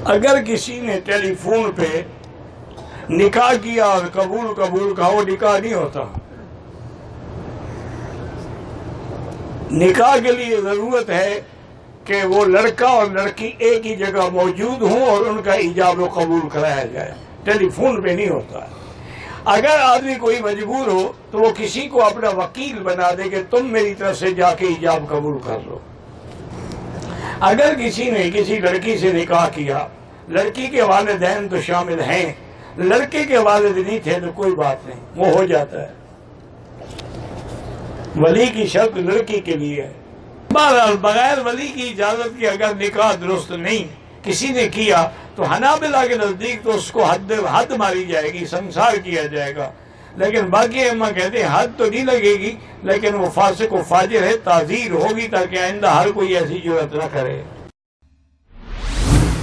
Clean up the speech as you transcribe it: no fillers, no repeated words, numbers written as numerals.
اگر کسی نے ٹیلی فون پہ نکاح کیا اور قبول کہا، وہ نکاح نہیں ہوتا۔ نکاح کے لیے ضرورت ہے کہ وہ لڑکا اور لڑکی ایک ہی جگہ موجود ہوں اور ان کا ایجاب و قبول کرایا جائے، ٹیلی فون پہ نہیں ہوتا ہے۔ اگر آدمی کوئی مجبور ہو تو وہ کسی کو اپنا وکیل بنا دے کہ تم میری طرف سے جا کے ایجاب قبول کر لو۔ اگر کسی نے کسی لڑکی سے نکاح کیا، لڑکی کے والدین تو شامل ہیں، لڑکے کے والد نہیں تھے تو کوئی بات نہیں، وہ ہو جاتا ہے۔ ولی کی شرط لڑکی کے لیے ہے۔ بہرحال بغیر ولی کی اجازت کے اگر نکاح درست نہیں کسی نے کیا تو حنابلہ کے نزدیک تو اس کو حد ماری جائے گی، سنسار کیا جائے گا۔ لیکن باقی ائمہ کہتے ہیں حد تو نہیں لگے گی، لیکن وہ فاسق و فاجر ہے، تعزیر ہوگی تاکہ آئندہ ہر کوئی ایسی جرات نہ کرے۔